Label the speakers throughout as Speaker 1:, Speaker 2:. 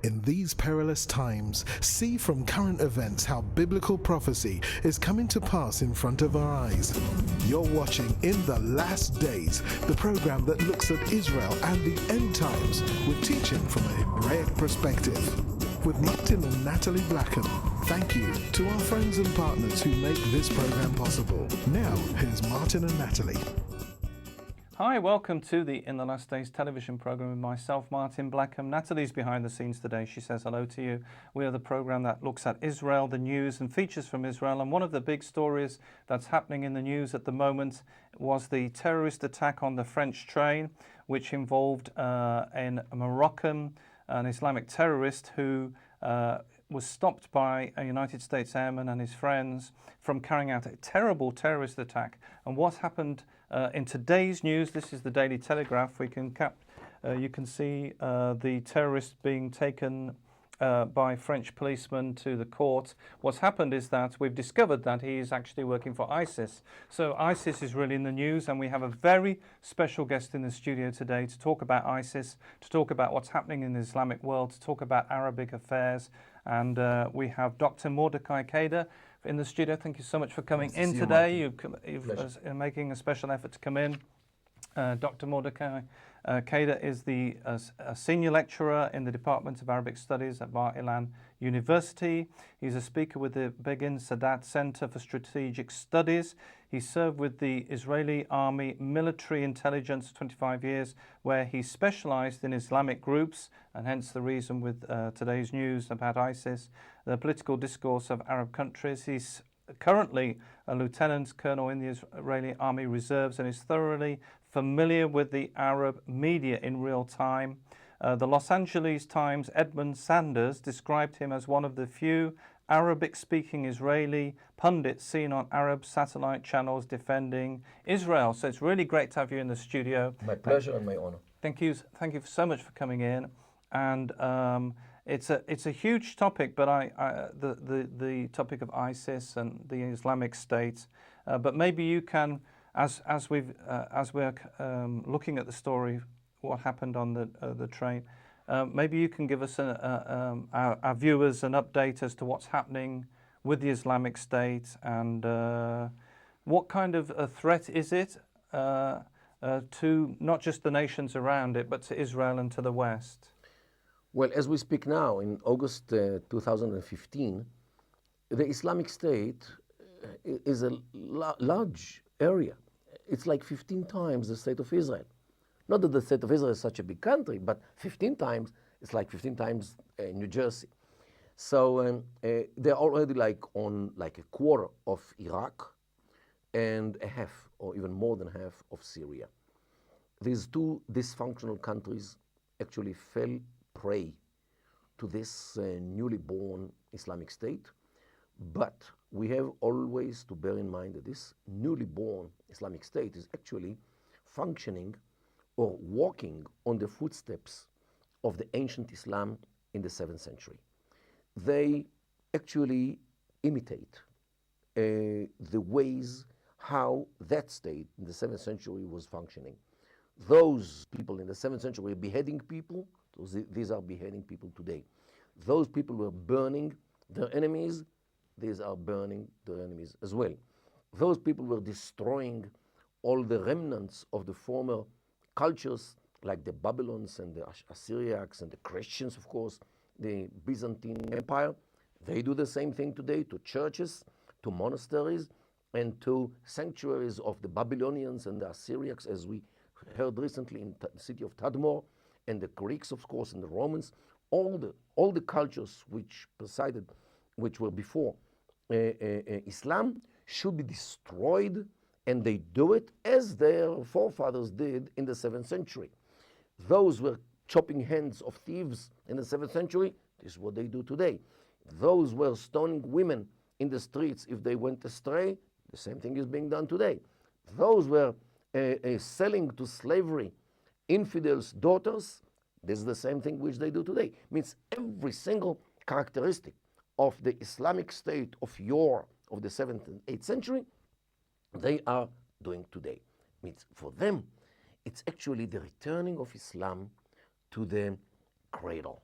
Speaker 1: In these perilous times, see from current events how biblical prophecy is coming to pass in front of our eyes. You're watching In the Last Days, the program that looks at Israel and the end times with teaching from a Hebraic perspective. With Martin and Natalie Blackham, thank you to our friends and partners who make this program possible. Now, here's Martin and Natalie.
Speaker 2: Hi, welcome to the In the Last Days television program with myself, Martin Blackham. Natalie's behind the scenes today. She says hello to you. We are the program that looks at Israel, the news and features from Israel. And one of the big stories that's happening in the news at the moment was the terrorist attack on the French train, which involved an Moroccan, an Islamic terrorist who was stopped by a United States airman and his friends from carrying out a terrible terrorist attack. And what happened in today's news, this is the Daily Telegraph, you can see the terrorist being taken by French policemen to the court. What's happened is that we've discovered that he is actually working for ISIS. So ISIS is really in the news, and we have a very special guest in the studio today to talk about ISIS, to talk about what's happening in the Islamic world, to talk about Arabic affairs. And we have Dr. Mordechai Kedar in the studio. Thank you so much for coming in today. You're making a special effort to come in. Dr. Mordechai Kedar is a senior lecturer in the Department of Arabic Studies at Bar Ilan University. He's a speaker with the Begin Sadat Center for Strategic Studies. He served with the Israeli Army Military Intelligence for 25 years, where he specialized in Islamic groups, and hence the reason with today's news about ISIS, the political discourse of Arab countries. He's currently a lieutenant colonel in the Israeli Army Reserves and is thoroughly familiar with the Arab media in real time. The Los Angeles Times' Edmund Sanders described him as one of the few Arabic-speaking Israeli pundits seen on Arab satellite channels defending Israel. So it's really great to have you in the studio.
Speaker 3: My pleasure and my honor.
Speaker 2: Thank you so much for coming in. And it's a huge topic, but the topic of ISIS and the Islamic State. But maybe you can, as we're looking at the story, what happened on the train. Maybe you can give us our viewers an update as to what's happening with the Islamic State and what kind of a threat is it to not just the nations around it, but to Israel and to the West.
Speaker 3: Well, as we speak now, in August 2015, the Islamic State is a large area. It's like 15 times the state of Israel. Not that the state of Israel is such a big country, but 15 times, it's like 15 times New Jersey. So they're already on a quarter of Iraq and a half, or even more than half, of Syria. These two dysfunctional countries actually fell prey to this newly born Islamic State, but we have always to bear in mind that this newly born Islamic State is actually functioning or walking on the footsteps of the ancient Islam in the 7th century. They actually imitate the ways how that state in the 7th century was functioning. Those people in the 7th century were beheading people. These are beheading people today. Those people were burning their enemies. These are burning their enemies as well. Those people were destroying all the remnants of the former cultures, like the Babylons and the Assyrians and the Christians, of course, the Byzantine Empire. They do the same thing today to churches, to monasteries, and to sanctuaries of the Babylonians and the Assyrians, as we heard recently in the city of Tadmor, and the Greeks, of course, and the Romans. All the cultures which presided, which were before Islam, should be destroyed, and they do it as their forefathers did in the 7th century. Those were chopping hands of thieves in the 7th century. This is what they do today. Those were stoning women in the streets if they went astray. The same thing is being done today. Those were selling to slavery infidels' daughters. This is the same thing which they do today. Means every single characteristic of the Islamic State of yore, of the 7th and 8th century, they are doing today. Means for them, it's actually the returning of Islam to the cradle,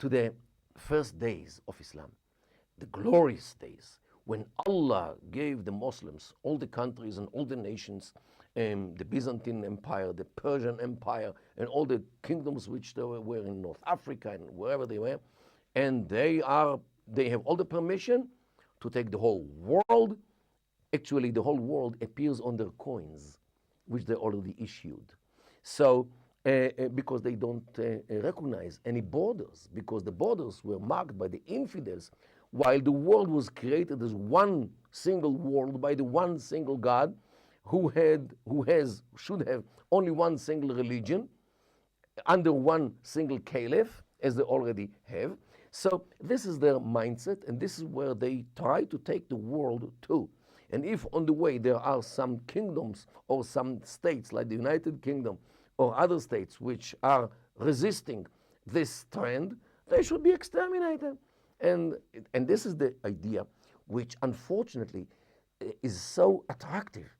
Speaker 3: to the first days of Islam, the glorious days, when Allah gave the Muslims, all the countries and all the nations, the Byzantine Empire, the Persian Empire, and all the kingdoms which they were in North Africa and wherever they were, and they have all the permission to take the whole world. Actually, the whole world appears on their coins, which they already issued. So, because they don't recognize any borders, because the borders were marked by the infidels, while the world was created as one single world by the one single God, should have only one single religion, under one single caliph, as they already have. So this is their mindset, and this is where they try to take the world to. And if on the way there are some kingdoms or some states like the United Kingdom or other states which are resisting this trend, they should be exterminated. And this is the idea which unfortunately is so attractive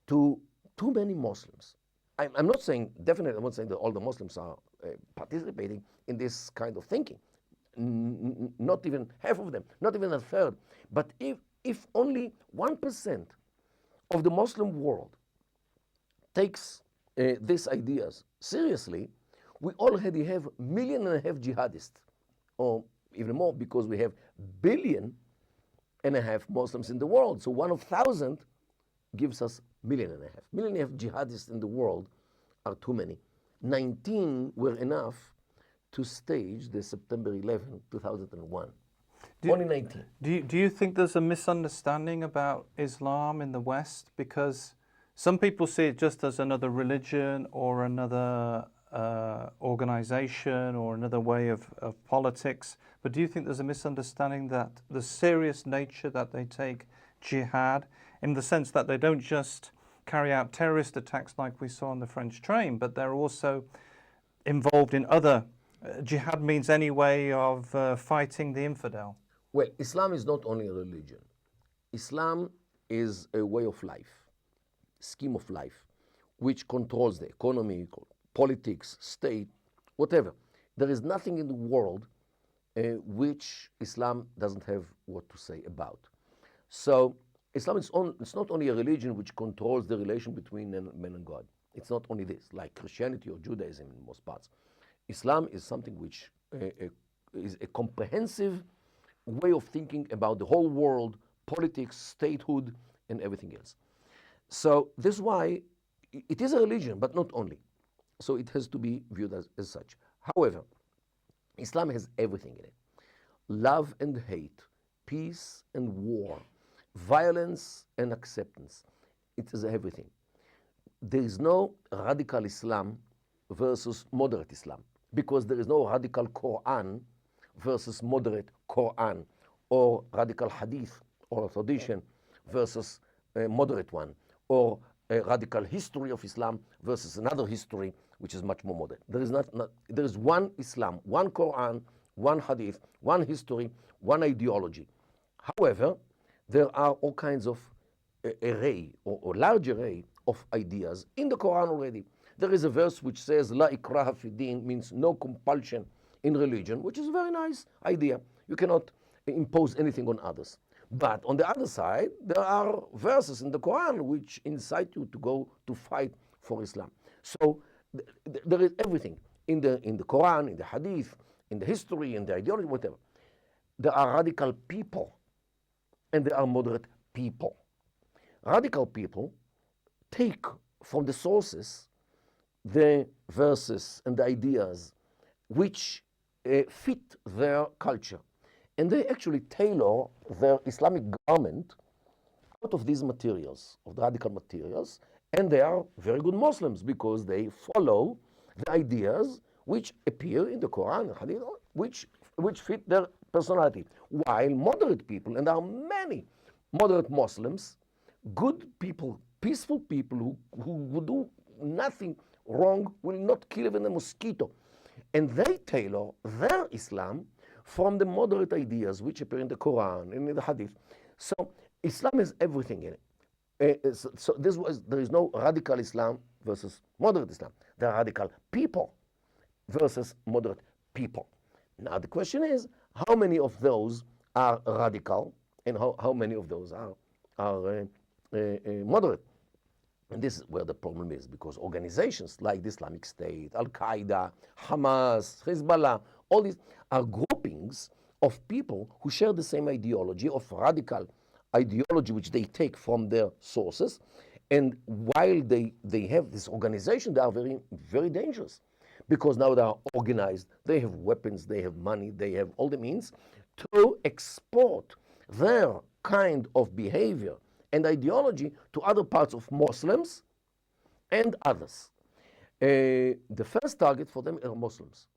Speaker 3: to too many Muslims. I'm not saying, definitely I'm not saying that all the Muslims are participating in this kind of thinking. Not even half of them, not even a third. But if only 1% of the Muslim world takes these ideas seriously, we already have 1.5 million jihadists, or even more, because we have 1.5 billion Muslims in the world. So 1 of 1,000 gives us 1.5 million. 1.5 million jihadists in the world are too many. 19 were enough to stage the September 11, 2001. Only 19.
Speaker 2: Do you think there's a misunderstanding about Islam in the West? Because some people see it just as another religion or another organization or another way of politics. But do you think there's a misunderstanding that the serious nature that they take jihad, in the sense that they don't just carry out terrorist attacks like we saw on the French train, but they're also involved in other jihad means any way of fighting the infidel?
Speaker 3: Well, Islam is not only a religion. Islam is a way of life, scheme of life, which controls the economy, politics, state, whatever. There is nothing in the world which Islam doesn't have what to say about. So Islam it's not only a religion which controls the relation between man and God. It's not only this, like Christianity or Judaism in most parts. Islam is something which is a comprehensive way of thinking about the whole world, politics, statehood, and everything else. So this is why it is a religion, but not only. So it has to be viewed as such. However, Islam has everything in it. Love and hate, peace and war, violence and acceptance. It is everything. There is no radical Islam versus moderate Islam, because there is no radical Quran versus moderate Quran, or radical Hadith or tradition versus a moderate one, or a radical history of Islam versus another history which is much more moderate. There is one Islam, one Quran, one Hadith, one history, one ideology. However, there are all kinds of array or large array of ideas in the Quran already. There is a verse which says, La ikraha fi din, means no compulsion in religion, which is a very nice idea. You cannot impose anything on others. But on the other side, there are verses in the Quran which incite you to go to fight for Islam. So there is everything in the Quran, in the Hadith, in the history, in the ideology, whatever. There are radical people and there are moderate people. Radical people take from the sources the verses and the ideas which fit their culture. And they actually tailor their Islamic garment out of these materials, of the radical materials, and they are very good Muslims because they follow the ideas which appear in the Quran and Hadith, which fit their personality. While moderate people, and there are many moderate Muslims, good people, peaceful people who do nothing wrong, will not kill even a mosquito. And they tailor their Islam from the moderate ideas which appear in the Quran and in the Hadith. So Islam has everything in it. So there is no radical Islam versus moderate Islam. There are radical people versus moderate people. Now the question is, how many of those are radical and how many of those are moderate? And this is where the problem is, because organizations like the Islamic State, Al-Qaeda, Hamas, Hezbollah, all these are groupings of people who share the same ideology, of radical ideology, which they take from their sources. And while they have this organization, they are very, very dangerous, because now they are organized, they have weapons, they have money, they have all the means to export their kind of behavior and ideology to other parts of Muslims and others. The first target for them are Muslims,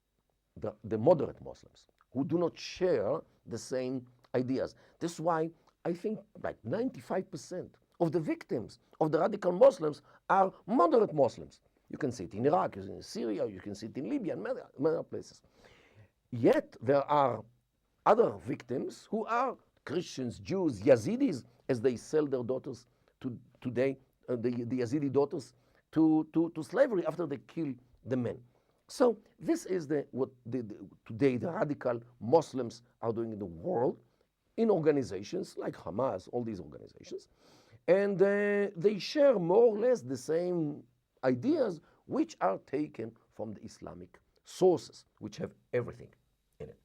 Speaker 3: the moderate Muslims, who do not share the same ideas. This is why I think like 95% of the victims of the radical Muslims are moderate Muslims. You can see it in Iraq, you can see it in Syria, you can see it in Libya, and many other places. Yet there are other victims who are Christians, Jews, Yazidis, as they sell their daughters today, the Yazidi daughters, to slavery after they kill the men. So this is what today the radical Muslims are doing in the world, in organizations like Hamas, all these organizations. And they share more or less the same ideas, which are taken from the Islamic sources, which have everything in it.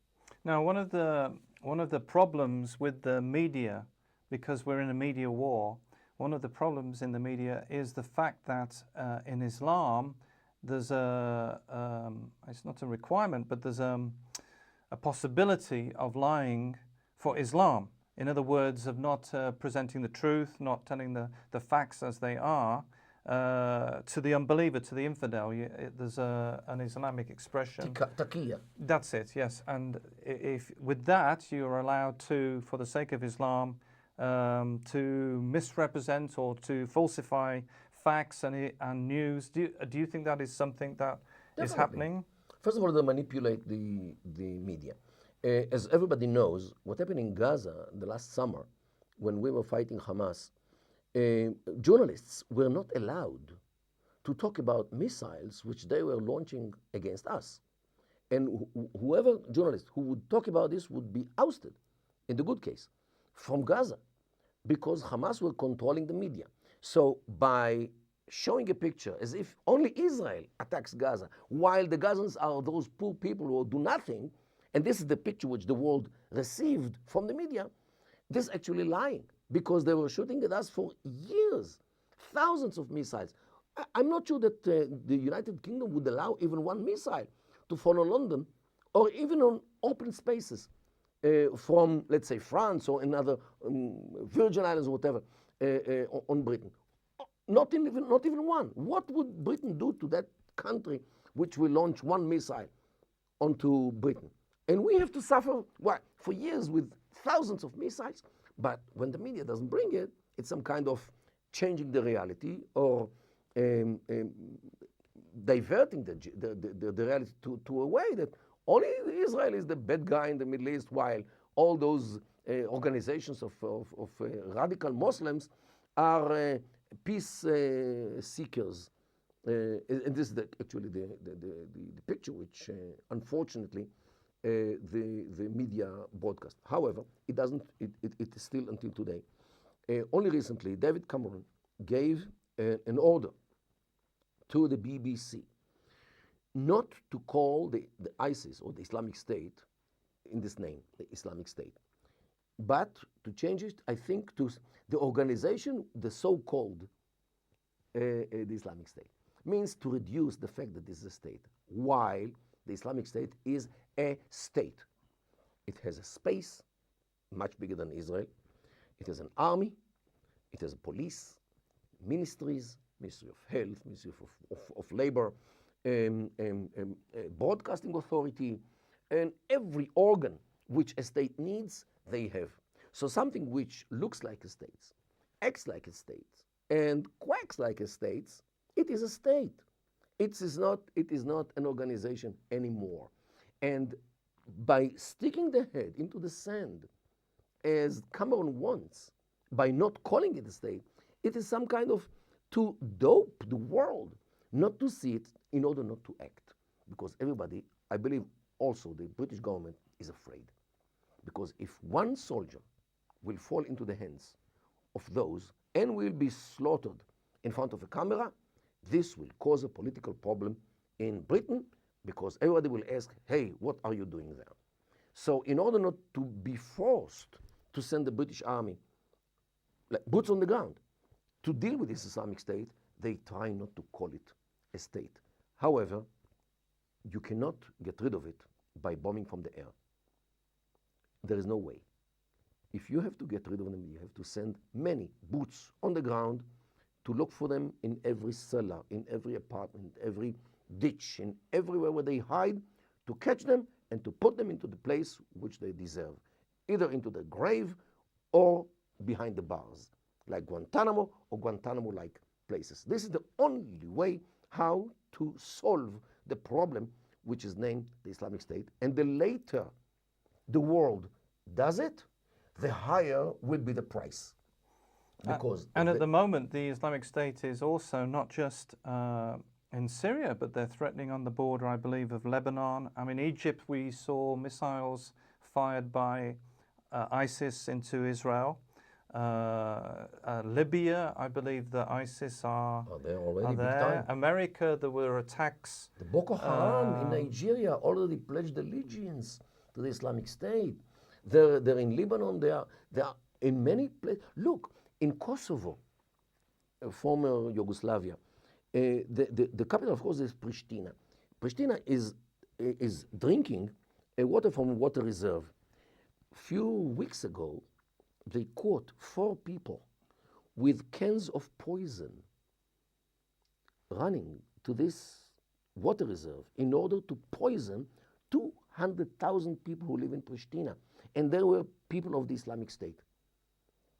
Speaker 2: Now, one of the problems with the media, because we're in a media war, one of the problems in the media is the fact that in Islam, there's it's not a requirement, but there's a possibility of lying for Islam. In other words, of not presenting the truth, not telling the facts as they are to the unbeliever, to the infidel. There's an Islamic expression.
Speaker 3: Taqiyya.
Speaker 2: That's it, yes. And if with that you're allowed to, for the sake of Islam, to misrepresent or to falsify facts and news. Do you think that is something that is happening?
Speaker 3: First of all, they manipulate the media. As everybody knows, what happened in Gaza the last summer, when we were fighting Hamas, journalists were not allowed to talk about missiles which they were launching against us. And whoever journalist who would talk about this would be ousted, in the good case, from Gaza, because Hamas were controlling the media. So by showing a picture as if only Israel attacks Gaza, while the Gazans are those poor people who do nothing, and this is the picture which the world received from the media, this is actually lying, because they were shooting at us for years, thousands of missiles. I'm not sure that the United Kingdom would allow even one missile to fall on London, or even on open spaces from, let's say, France or another Virgin Islands or whatever, on Britain. Not even one. What would Britain do to that country which will launch one missile onto Britain? And we have to suffer for years with thousands of missiles. But when the media doesn't bring it, it's some kind of changing the reality or diverting the reality to a way that only Israel is the bad guy in the Middle East, while all those organizations of radical Muslims are peace seekers. And this is actually the picture which, unfortunately, the media broadcast. However, it doesn't. It is still until today. Only recently, David Cameron gave an order to the BBC not to call the ISIS or the Islamic State in this name, the Islamic State, but to change it, I think, to the organization, the so-called the Islamic State. Means to reduce the fact that this is a state, while the Islamic State is a state. It has a space much bigger than Israel. It has an army. It has a police, ministries, Ministry of Health, Ministry of Labor, broadcasting authority, and every organ which a state needs, they have. So something which looks like a state, acts like a state, and quacks like a state, it is a state. It is not an organization anymore. And by sticking the head into the sand, as Cameron wants, by not calling it a state, it is some kind of to dope the world not to see it in order not to act. Because everybody, I believe also the British government is afraid. Because if one soldier will fall into the hands of those and will be slaughtered in front of a camera, this will cause a political problem in Britain, because everybody will ask, hey, what are you doing there? So in order not to be forced to send the British army, like boots on the ground, to deal with this Islamic State, they try not to call it a state. However, you cannot get rid of it by bombing from the air. There is no way. If you have to get rid of them, you have to send many boots on the ground to look for them in every cellar, in every apartment, every ditch, and everywhere where they hide, to catch them and to put them into the place which they deserve, either into the grave or behind the bars, like Guantanamo or Guantanamo-like places. This is the only way how to solve the problem which is named the Islamic State. And the later the world does it, the higher will be the price. Because
Speaker 2: and at the moment, the Islamic State is also not just in Syria, but they're threatening on the border, I believe, of Lebanon. I mean, Egypt, we saw missiles fired by ISIS into Israel. Libya, I believe the ISIS are
Speaker 3: they're already
Speaker 2: there.
Speaker 3: big time.
Speaker 2: America, there were attacks.
Speaker 3: The Boko Haram in Nigeria already pledged allegiance to the Islamic State. They're in Lebanon. They are in many places. Look, in Kosovo, former Yugoslavia, the capital, of course, is Pristina. Pristina is drinking water from a water reserve. Few weeks ago, they caught 4 people with cans of poison running to this water reserve in order to poison 200,000 people who live in Pristina. And they were people of the Islamic State.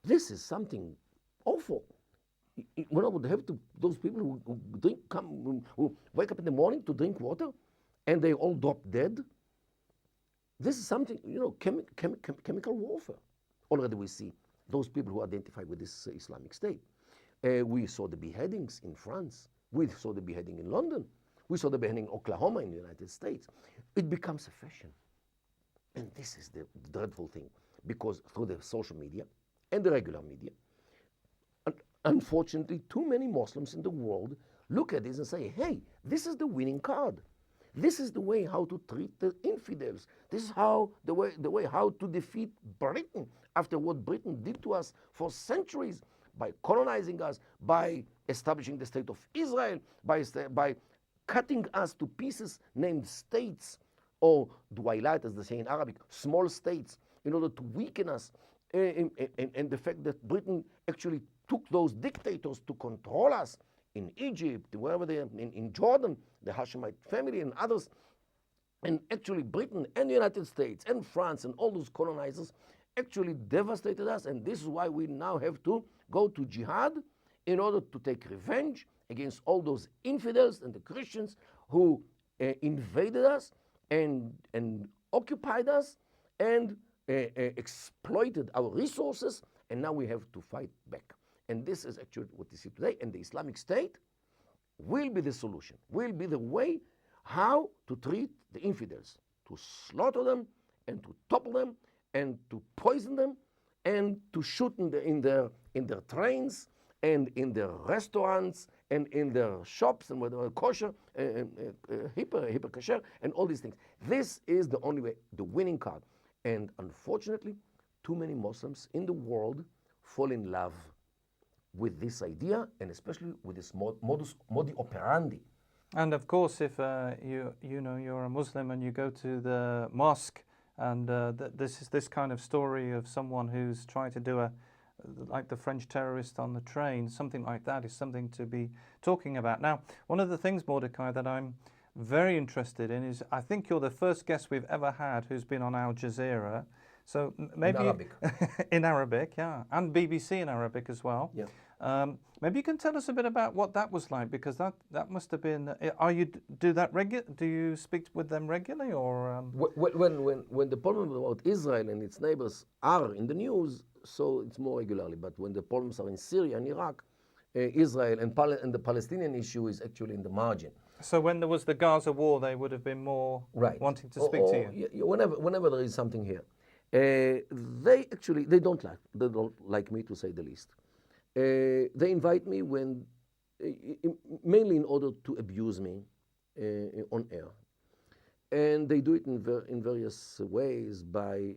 Speaker 3: This is something awful. When I would have to, those people who wake up in the morning to drink water and they all drop dead. This is something, chemical warfare. Already we see those people who identify with this Islamic State. We saw the beheadings in France. We saw the beheading in London. We saw the beheading in Oklahoma in the United States. It becomes a fashion. And this is the dreadful thing, because through the social media and the regular media, unfortunately, too many Muslims in the world look at this and say, hey, this is the winning card. This is the way how to treat the infidels. This is the way how to defeat Britain after what Britain did to us for centuries, by colonizing us, by establishing the state of Israel, by cutting us to pieces named states, or duwailat, as they say in Arabic, small states, in order to weaken us. And the fact that Britain actually took those dictators to control us in Egypt, wherever they are, in Jordan, the Hashemite family and others, and actually Britain and the United States and France and all those colonizers actually devastated us. And this is why we now have to go to jihad in order to take revenge against all those infidels and the Christians who invaded us and occupied us and exploited our resources, and now we have to fight back. And this is actually what we see today. And the Islamic State will be the solution, will be the way how to treat the infidels, to slaughter them and to topple them and to poison them and to shoot in their trains and in their restaurants and in their shops and whether kosher, hyper kosher, and all these things. This is the only way, the winning card. And unfortunately, too many Muslims in the world fall in love with this idea, and especially with this modus operandi.
Speaker 2: And of course, if you're a Muslim and you go to the mosque, and this is this kind of story of someone who's trying to do like the French terrorist on the train, something like that is something to be talking about. Now, one of the things, Mordechai, that I'm very interested in is, I think you're the first guest we've ever had who's been on Al Jazeera. So maybe
Speaker 3: in Arabic.
Speaker 2: In Arabic, yeah, and BBC in Arabic as well.
Speaker 3: Yeah.
Speaker 2: Maybe you can tell us a bit about what that was like, because that must have been. Do you speak with them regularly, or?
Speaker 3: When the problem about Israel and its neighbors are in the news, so it's more regularly. But when the problems are in Syria and Iraq, Israel and the Palestinian issue is actually in the margin.
Speaker 2: So when there was the Gaza war, they would have been more
Speaker 3: Right.
Speaker 2: wanting to speak to you.
Speaker 3: Whenever there is something here, they don't like me, to say the least. They invite me when mainly in order to abuse me on air, and they do it in various ways by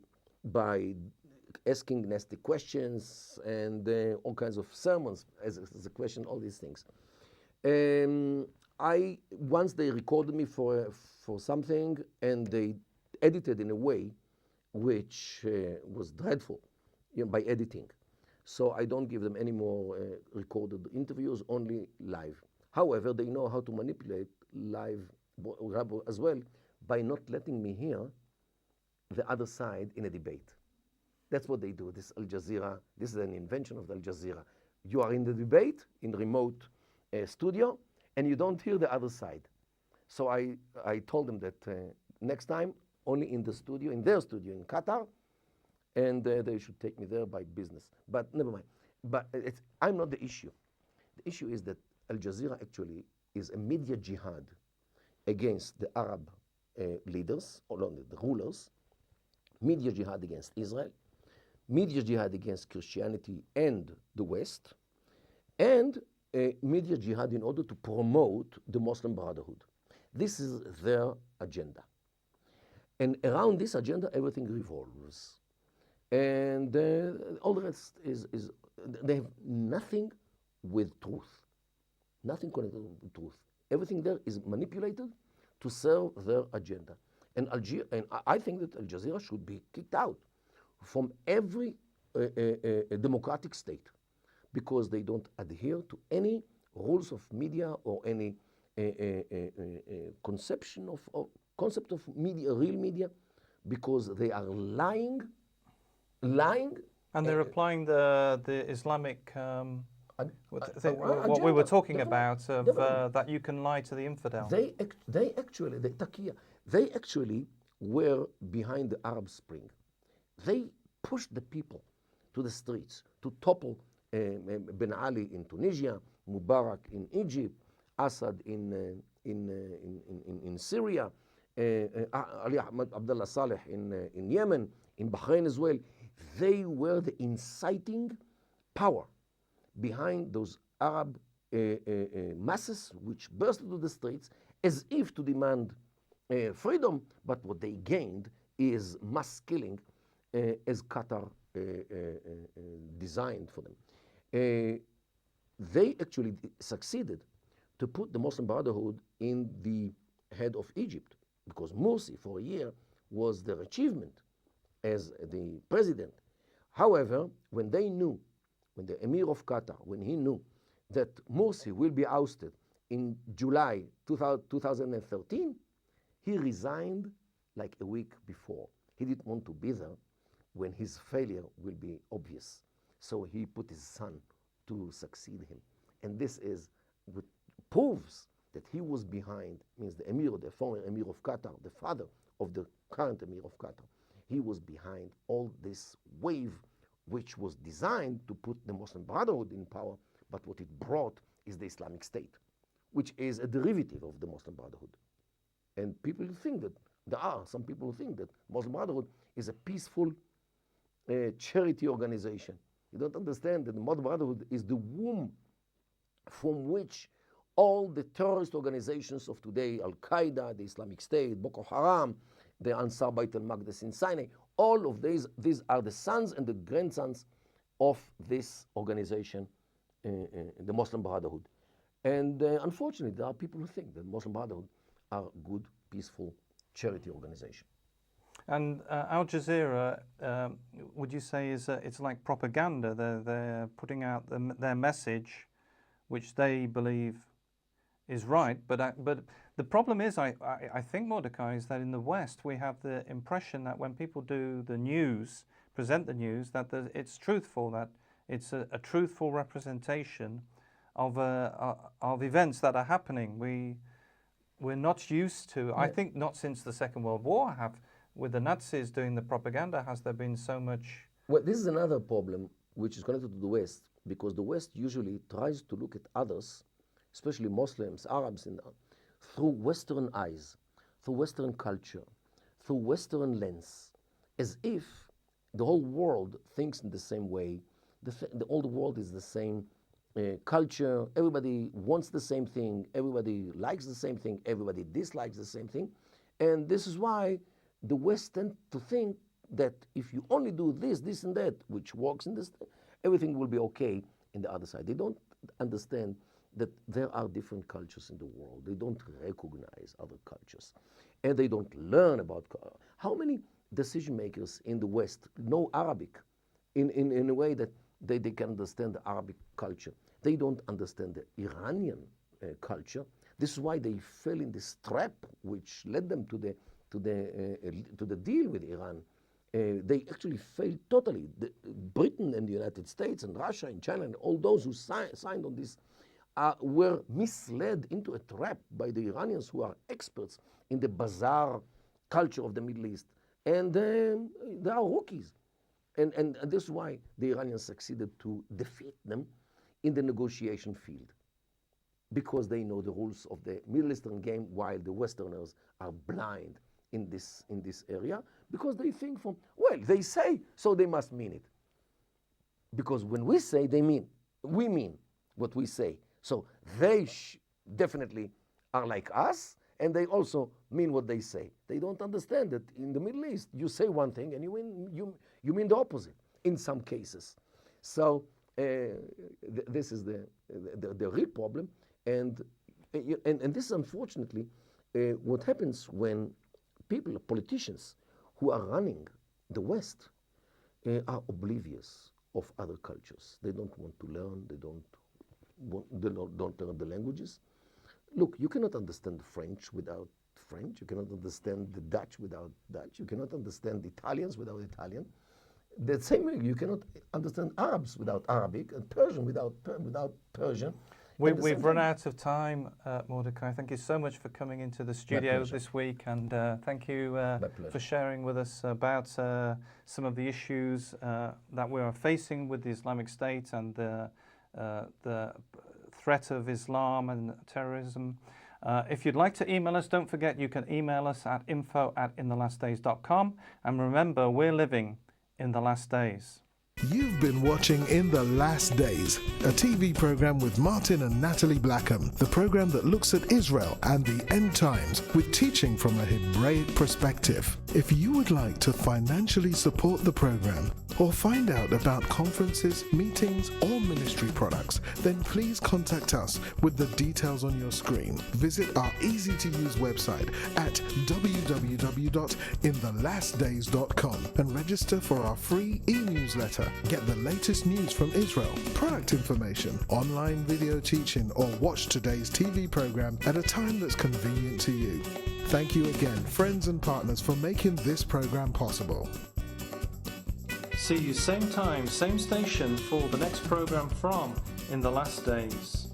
Speaker 3: asking nasty questions and all kinds of sermons as a question, all these things. Once they recorded me for something, and they edited in a way which was dreadful, by editing. So I don't give them any more recorded interviews, only live. However, they know how to manipulate live as well by not letting me hear the other side in a debate. That's what they do. This Al Jazeera, this is an invention of Al Jazeera. You are in the debate, in the remote studio, and you don't hear the other side. So I told them that next time, only in their studio in Qatar, and they should take me there by business. But never mind. But I'm not the issue. The issue is that Al Jazeera actually is a media jihad against the Arab leaders, or the rulers, media jihad against Israel, media jihad against Christianity and the West, and media jihad in order to promote the Muslim Brotherhood. This is their agenda. And around this agenda, everything revolves. And all the rest is they have nothing with truth. Nothing connected with truth. Everything there is manipulated to serve their agenda. And I think that Al Jazeera should be kicked out from every democratic state, because they don't adhere to any rules of media or any concept of media, real media, because they are lying.
Speaker 2: And they're applying the Islamic, what we were talking about, of that you can lie to the infidel.
Speaker 3: They actually were behind the Arab Spring. They pushed the people to the streets to topple Ben Ali in Tunisia, Mubarak in Egypt, Assad in Syria, Ali Ahmed Abdullah Saleh in Yemen, in Bahrain as well. They were the inciting power behind those Arab masses which burst into the streets as if to demand freedom, but what they gained is mass killing as Qatar designed for them. They actually succeeded to put the Muslim Brotherhood in the head of Egypt, because Morsi for a year was their achievement as the president. However, when the Emir of Qatar, when he knew that Morsi will be ousted in July 2013, he resigned like a week before. He didn't want to be there when his failure will be obvious. So he put his son to succeed him. And this is what proves that he was behind, means the Emir, the former Emir of Qatar, the father of the current Emir of Qatar. He was behind all this wave which was designed to put the Muslim Brotherhood in power, but what it brought is the Islamic State, which is a derivative of the Muslim Brotherhood. And people think that, there are some people who think that Muslim Brotherhood is a peaceful charity organization. You don't understand that the Muslim Brotherhood is the womb from which all the terrorist organizations of today, Al-Qaeda, the Islamic State, Boko Haram, the Ansar Bait al-Maqdis in Sinai, all of these are the sons and the grandsons of this organization, the Muslim Brotherhood. And unfortunately, there are people who think that Muslim Brotherhood are good, peaceful charity organization.
Speaker 2: And Al Jazeera, would you say it's like propaganda? They're putting out their message, which they believe is right. But the problem is, I think, Mordechai, is that in the West we have the impression that when people do the news, present the news, that it's truthful, that it's a truthful representation of events that are happening. We're not used to. Yeah. I think not since the Second World War with the Nazis doing the propaganda has there been so much.
Speaker 3: Well, this is another problem which is connected to the West, because the West usually tries to look at others, especially Muslims, Arabs, through Western eyes, through Western culture, through Western lens, as if the whole world thinks in the same way, the whole world is the same culture, everybody wants the same thing, everybody likes the same thing, everybody dislikes the same thing. And this is why the West tend to think that if you only do this, this and that, which works in this, everything will be okay in the other side. They don't understand that there are different cultures in the world. They don't recognize other cultures. And they don't learn about how many decision makers in the West know Arabic in a way that they can understand the Arabic culture. They don't understand the Iranian culture. This is why they fell in this trap, which led them to the deal with Iran. They actually failed totally. Britain and the United States and Russia and China and all those who signed on this were misled into a trap by the Iranians, who are experts in the bazaar culture of the Middle East. And they are rookies. And this is why the Iranians succeeded to defeat them in the negotiation field, because they know the rules of the Middle Eastern game, while the Westerners are blind in this area, because they think well, they say, so they must mean it. Because when we say, we mean what we say. So they definitely are like us, and they also mean what they say. They don't understand that in the Middle East, you say one thing and you mean the opposite in some cases. So this is the real problem, and this is unfortunately what happens when politicians who are running the West are oblivious of other cultures. They don't want to learn. They don't learn the languages. Look, you cannot understand French without French. You cannot understand the Dutch without Dutch. You cannot understand Italians without Italian. The same way you cannot understand Arabs without Arabic, and Persian without Persian.
Speaker 2: We've run out of time, Mordechai. Thank you so much for coming into the studio this week, and thank you for sharing with us about some of the issues that we are facing with the Islamic State and the threat of Islam and terrorism. If you'd like to email us, don't forget you can email us at info@inthelastdays.com. And remember, we're living in the last days.
Speaker 1: You've been watching In the Last Days, a TV program with Martin and Natalie Blackham, the program that looks at Israel and the end times with teaching from a Hebraic perspective. If you would like to financially support the program or find out about conferences, meetings, or ministry products, then please contact us with the details on your screen. Visit our easy-to-use website at www.inthelastdays.com and register for our free e-newsletter. Get the latest news from Israel, product information, online video teaching, or watch today's TV program at a time that's convenient to you. Thank you again, friends and partners, for making this program possible.
Speaker 2: See you same time, same station for the next program from In the Last Days.